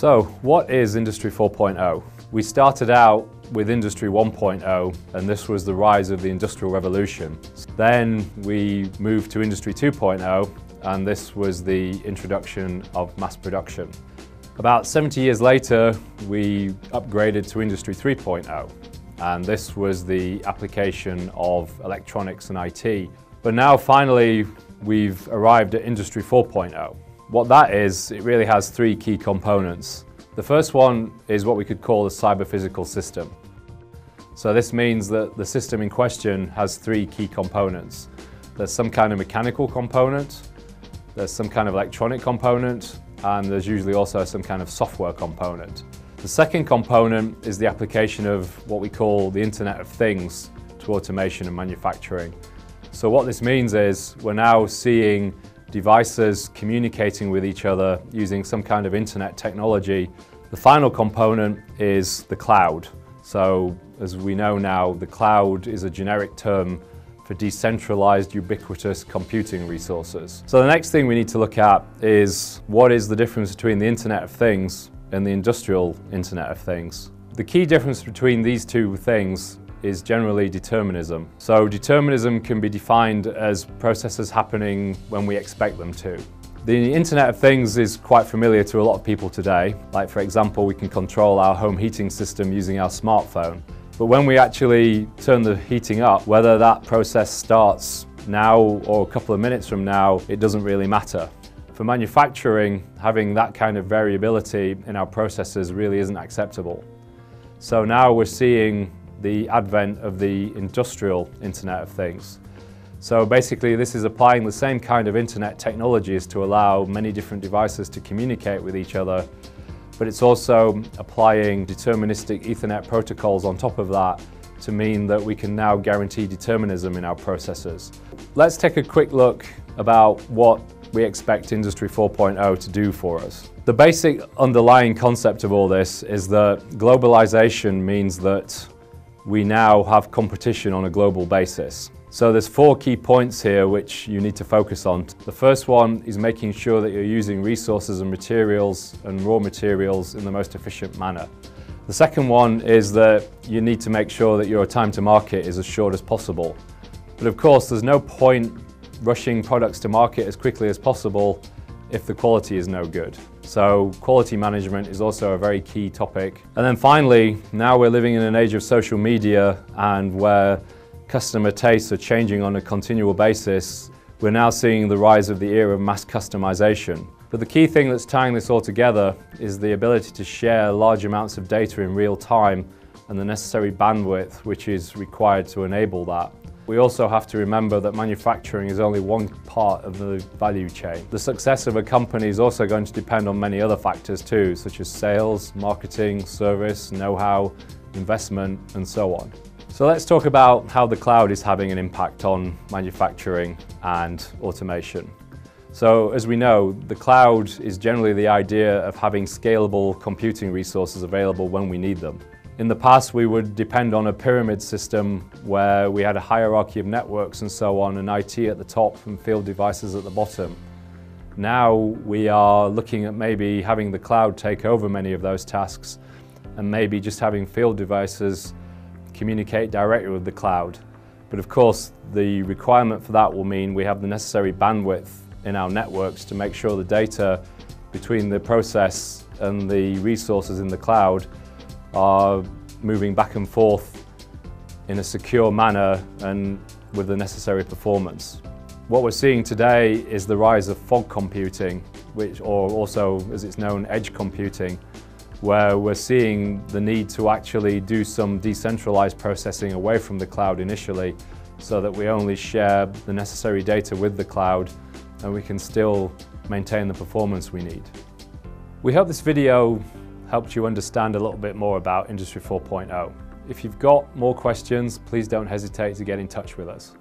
So, what is Industry 4.0? We started out with Industry 1.0, and this was the rise of the Industrial Revolution. Then we moved to Industry 2.0, and this was the introduction of mass production. About 70 years later, we upgraded to Industry 3.0, and this was the application of electronics and IT. But now finally, we've arrived at Industry 4.0. What that is, it really has three key components. The first one is what we could call the cyber-physical system. So this means that the system in question has three key components. There's some kind of mechanical component, there's some kind of electronic component, and there's usually also some kind of software component. The second component is the application of what we call the Internet of Things to automation and manufacturing. So what this means is we're now seeing devices communicating with each other using some kind of internet technology. The final component is the cloud. So as we know now, the cloud is a generic term for decentralized, ubiquitous computing resources. So the next thing we need to look at is what is the difference between the Internet of Things and the industrial Internet of Things. The key difference between these two things is generally determinism. So determinism can be defined as processes happening when we expect them to. The Internet of Things is quite familiar to a lot of people today. Like, for example, we can control our home heating system using our smartphone. But when we actually turn the heating up, whether that process starts now or a couple of minutes from now, it doesn't really matter. For manufacturing, having that kind of variability in our processes really isn't acceptable. So now we're seeing the advent of the industrial Internet of Things. So basically this is applying the same kind of internet technologies to allow many different devices to communicate with each other, but it's also applying deterministic Ethernet protocols on top of that to mean that we can now guarantee determinism in our processes. Let's take a quick look about what we expect Industry 4.0 to do for us. The basic underlying concept of all this is that globalization means that we now have competition on a global basis. So there's four key points here which you need to focus on. The first one is making sure that you're using resources and materials and raw materials in the most efficient manner. The second one is that you need to make sure that your time to market is as short as possible. But of course, there's no point rushing products to market as quickly as possible if the quality is no good. So quality management is also a very key topic. And then finally, now we're living in an age of social media and where customer tastes are changing on a continual basis. We're now seeing the rise of the era of mass customization. But the key thing that's tying this all together is the ability to share large amounts of data in real time and the necessary bandwidth which is required to enable that. We also have to remember that manufacturing is only one part of the value chain. The success of a company is also going to depend on many other factors too, such as sales, marketing, service, know-how, investment, and so on. So let's talk about how the cloud is having an impact on manufacturing and automation. So as we know, the cloud is generally the idea of having scalable computing resources available when we need them. In the past, we would depend on a pyramid system where we had a hierarchy of networks and so on, and IT at the top and field devices at the bottom. Now we are looking at maybe having the cloud take over many of those tasks and maybe just having field devices communicate directly with the cloud. But of course, the requirement for that will mean we have the necessary bandwidth in our networks to make sure the data between the process and the resources in the cloud are moving back and forth in a secure manner and with the necessary performance. What we're seeing today is the rise of fog computing, or also as it's known, edge computing, where we're seeing the need to actually do some decentralized processing away from the cloud initially so that we only share the necessary data with the cloud and we can still maintain the performance we need. We hope this video helped you understand a little bit more about Industry 4.0. If you've got more questions, please don't hesitate to get in touch with us.